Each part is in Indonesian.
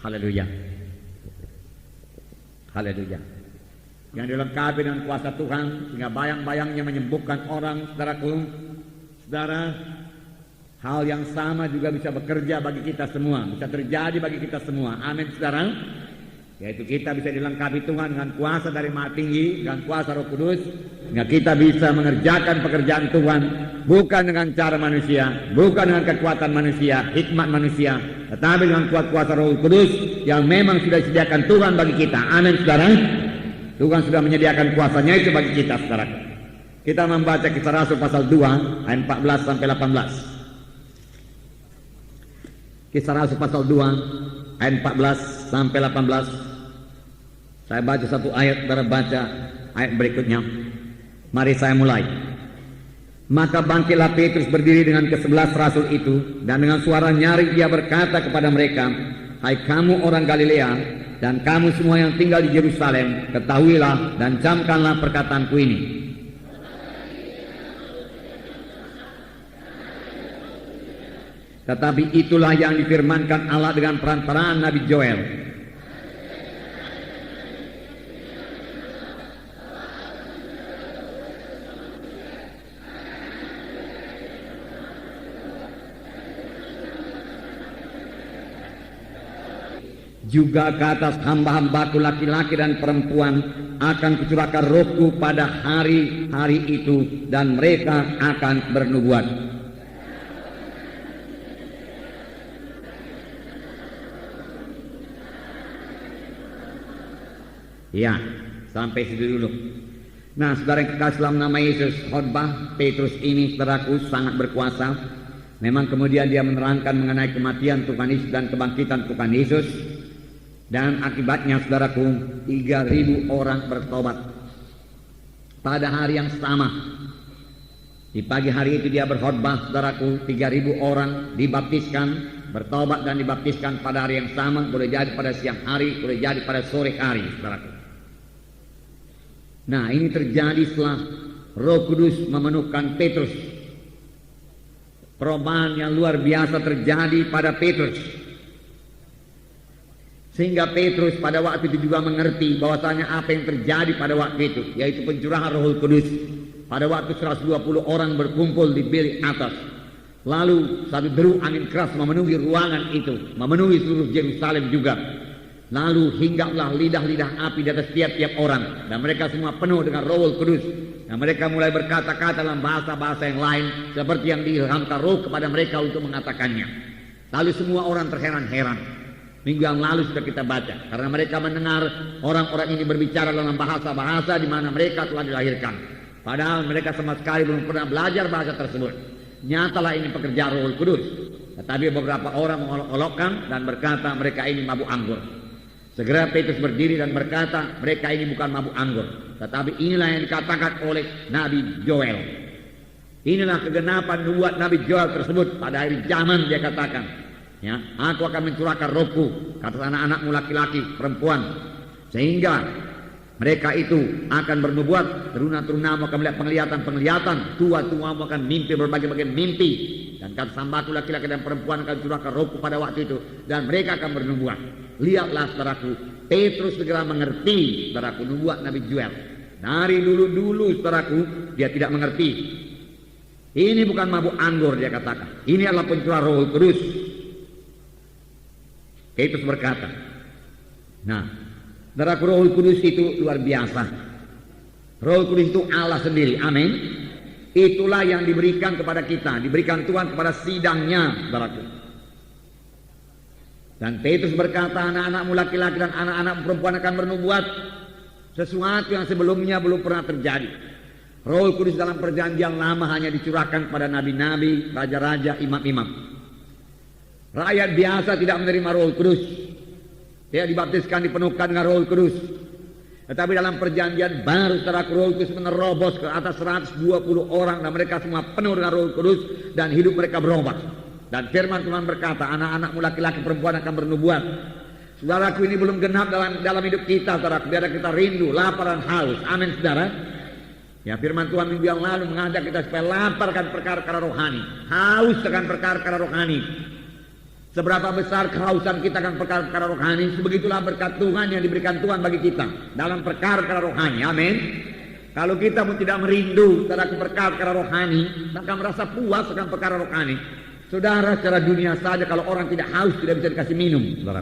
Haleluya. Haleluya. Yang dilengkapi dengan kuasa Tuhan sehingga bayang-bayangnya menyembuhkan orang, saudaraku. Saudara, hal yang sama juga bisa bekerja bagi kita semua, bisa terjadi bagi kita semua. Amin, saudara. Yaitu kita bisa dilengkapi Tuhan dengan kuasa dari Maha Tinggi, dengan kuasa Roh Kudus, sehingga kita bisa mengerjakan pekerjaan Tuhan bukan dengan cara manusia, bukan dengan kekuatan manusia, hikmat manusia, tetapi dengan kuasa Roh Kudus yang memang sudah disediakan Tuhan bagi kita. Amin, saudara. Tuhan sudah menyediakan kuasanya itu bagi kita, saudara. Kita membaca Kisah Rasul pasal 2 ayat 14 sampai 18. Kisah Rasul pasal 2 ayat 14 sampai 18. Saya baca satu ayat, saudara baca ayat berikutnya. Mari saya mulai. Maka bangkitlah Petrus berdiri dengan ke-11 rasul itu, dan dengan suara nyaring dia berkata kepada mereka, "Hai kamu orang Galilea, dan kamu semua yang tinggal di Yerusalem, ketahuilah dan camkanlah perkataanku ini. Tetapi itulah yang difirmankan Allah dengan perantaraan Nabi Joel. Juga ke atas hamba-hambaku laki-laki dan perempuan akan kucurahkan rohku pada hari-hari itu, dan mereka akan bernubuat." Ya, sampai situ dulu. Nah, saudara yang kekasih dalam nama Yesus, khotbah Petrus ini, saudaraku, sangat berkuasa. Memang kemudian dia menerangkan mengenai kematian Tuhan Yesus dan kebangkitan Tuhan Yesus. Dan akibatnya, saudaraku, 3.000 orang bertobat pada hari yang sama. Di pagi hari itu dia berkhotbah, saudaraku, 3.000 orang dibaptiskan, bertobat dan dibaptiskan pada hari yang sama. Boleh jadi pada siang hari, boleh jadi pada sore hari, saudaraku. Nah, ini terjadi setelah Roh Kudus memenuhkan Petrus. Perubahan yang luar biasa terjadi pada Petrus, sehingga Petrus pada waktu itu juga mengerti bahwasanya apa yang terjadi pada waktu itu, yaitu pencurahan Roh Kudus. Pada waktu 120 orang berkumpul di bilik atas, lalu satu deru angin keras memenuhi ruangan itu, memenuhi seluruh Yerusalem juga. Lalu hinggaplah lidah-lidah api di atas tiap-tiap orang, dan mereka semua penuh dengan Roh Kudus. Dan mereka mulai berkata-kata dalam bahasa-bahasa yang lain seperti yang diilhamkan Roh kepada mereka untuk mengatakannya. Lalu semua orang terheran-heran. Minggu yang lalu sudah kita baca, karena mereka mendengar orang-orang ini berbicara dalam bahasa-bahasa di mana mereka telah dilahirkan, padahal mereka sama sekali belum pernah belajar bahasa tersebut. Nyatalah ini pekerjaan Roh Kudus. Tetapi beberapa orang mengolok-olokkan dan berkata mereka ini mabuk anggur. Segera Petrus berdiri dan berkata, mereka ini bukan mabuk anggur, tetapi inilah yang dikatakan oleh Nabi Joel. Inilah kegenapan nubuat Nabi Joel tersebut. Pada akhir zaman dia katakan, ya, aku akan mencurahkan rohku ke atas anak-anakmu laki-laki, perempuan, sehingga mereka itu akan bernubuat, teruna-terunamu akan melihat penglihatan, tua-tuamu akan mimpi berbagai-bagai mimpi, dan kata hambaku laki-laki dan perempuan akan curahkan rohku pada waktu itu, dan mereka akan bernubuat. Lihatlah, saudaraku, Petrus segera mengerti, saudaraku, nubuat Nabi Joel. Dari dulu-dulu, saudaraku, dia tidak mengerti. Ini bukan mabuk anggur, dia katakan. Ini adalah pencurah Roh Kudus. Petrus berkata, nah, saudaraku, Roh Kudus itu luar biasa. Roh Kudus itu Allah sendiri, amin. Itulah yang diberikan kepada kita, diberikan Tuhan kepada sidangnya, saudaraku. Dan Petrus berkata, anak-anakmu laki-laki dan anak-anak perempuan akan bernubuat, sesuatu yang sebelumnya belum pernah terjadi. Roh Kudus dalam perjanjian lama hanya dicurahkan kepada nabi-nabi, raja-raja, imam-imam. Rakyat biasa tidak menerima Roh Kudus. Dia dibaptiskan, dipenuhkan dengan Roh Kudus. Tetapi dalam perjanjian baru, secara Roh Kudus menerobos ke atas 120 orang, dan mereka semua penuh dengan Roh Kudus, dan hidup mereka berubah. Dan firman Tuhan berkata, anak-anakmu laki-laki perempuan akan bernubuat. Saudaraku, ini belum genap dalam hidup kita, saudaraku. Biar kita rindu, lapar dan haus. Amin, saudara. Ya, firman Tuhan minggu yang lalu mengajak kita supaya lapar akan perkara-perkara rohani, haus akan perkara-perkara rohani. Seberapa besar kehausan kita akan perkara-perkara rohani, sebegitulah berkat Tuhan yang diberikan Tuhan bagi kita dalam perkara-perkara rohani. Amin. Kalau kita pun tidak merindu terhadap perkara-perkara rohani, maka merasa puas akan perkara rohani. Saudara, secara dunia saja kalau orang tidak haus tidak bisa dikasih minum, saudara.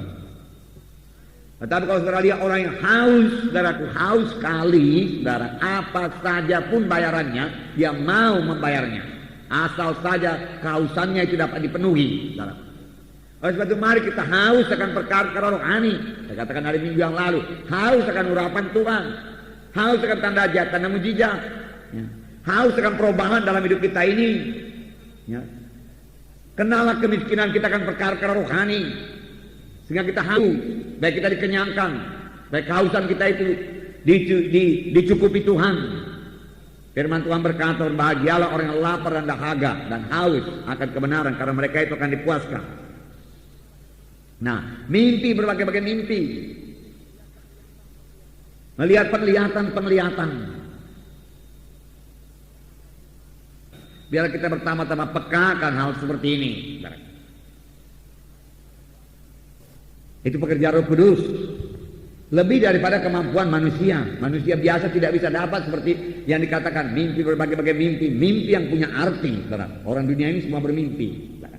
Tetapi kalau saudara lihat orang yang haus, saudaraku, haus sekali, saudara, apa saja pun bayarannya, dia mau membayarnya. Asal saja kehausannya itu dapat dipenuhi, saudara. Oleh sebab itu mari kita haus akan perkara-perkara rohani. Saya katakan hari minggu yang lalu, haus akan urapan Tuhan, haus akan tanda ajaib, tanda mujizat, ya. Haus akan perubahan dalam hidup kita ini, ya. Kenallah kemiskinan kita akan perkara-perkara rohani, sehingga kita haus, baik kita dikenyangkan, baik kehausan kita itu dicukupi Tuhan. Firman Tuhan berkata, bahagialah orang yang lapar dan dahaga dan haus akan kebenaran, karena mereka itu akan dipuaskan. Nah, mimpi, berbagai-bagai mimpi, melihat penglihatan. Biar kita pertama-tama peka akan hal seperti ini. Itu pekerjaan Roh Kudus. Lebih daripada kemampuan manusia. Manusia biasa tidak bisa dapat seperti yang dikatakan mimpi, berbagai-bagai mimpi. Mimpi yang punya arti, saudara. Orang dunia ini semua bermimpi, saudara.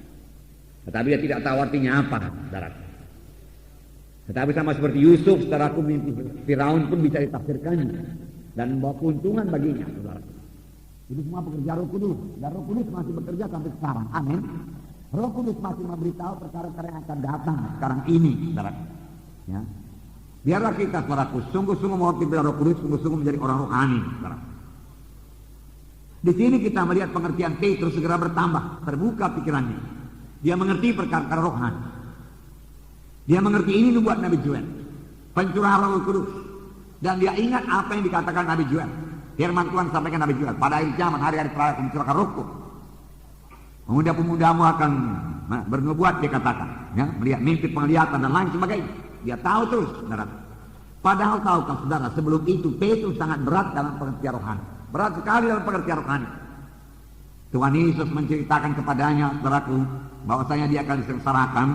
Tetapi dia tidak tahu artinya apa, saudara. Tetapi sama seperti Yusuf, saudaraku, mimpi Firaun pun bisa ditafsirkannya dan membawa keuntungan baginya, saudara. Itu semua pekerjaan Roh Kudus, dan Roh Kudus masih bekerja sampai sekarang. Amin. Roh Kudus masih memberitahu perkara-perkara yang akan datang sekarang ini, saudara. Ya. Biarlah kita, saudaraku, sungguh-sungguh mengerti Roh Kudus, sungguh-sungguh menjadi orang rohani, saudara. Di sini kita melihat pengertian Petrus segera bertambah, terbuka pikirannya. Dia mengerti perkara-perkara rohani. Dia mengerti ini nubuat Nabi Joel, pencurahan Roh Kudus, dan dia ingat apa yang dikatakan Nabi Joel. Firman Tuhan sampaikan Nabi Joel, pada akhir zaman, hari-hari terakhir mencurahkan Rohku, pemuda-pemudamu akan bernubuat, dia katakan, ya, melihat mimpi, penglihatan dan lain sebagainya. Dia tahu terus, saudara. Padahal tahukah saudara, sebelum itu Petrus sangat berat dalam pengertian rohani, berat sekali dalam pengertian rohani. Tuhan Yesus menceritakan kepadanya, saudaraku, bahwasanya dia akan disengsarakan,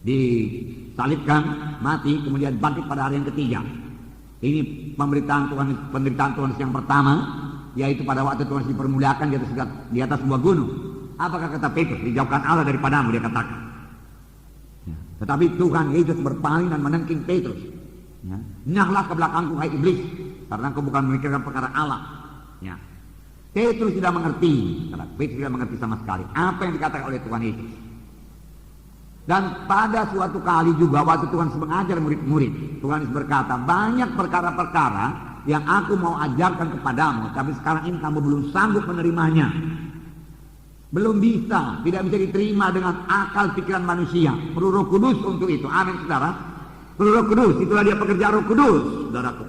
disalibkan, mati, kemudian bangkit pada hari yang ketiga. Ini penderitaan Tuhan yang pertama, yaitu pada waktu Tuhan dipermuliakan di atas sebuah gunung. Apakah kata Petrus? Dijauhkan Allah daripadamu, dia katakan. Ya. Tetapi Tuhan Yesus berpaling dan menengking Petrus. Ya. Nyahlah ke belakangku, hai iblis, karena engkau bukan memikirkan perkara Allah. Ya. Petrus tidak mengerti, Petrus tidak mengerti sama sekali apa yang dikatakan oleh Tuhan Yesus. Dan pada suatu kali juga waktu Tuhan mengajar murid-murid, Tuhan Yesus berkata, banyak perkara-perkara yang aku mau ajarkan kepadamu, tapi sekarang ini kamu belum sanggup menerimanya. Belum bisa, tidak bisa diterima dengan akal pikiran manusia. Perlu Roh Kudus untuk itu. Amin, saudara. Perlu Roh Kudus, itulah dia pekerjaan Roh Kudus, saudaraku.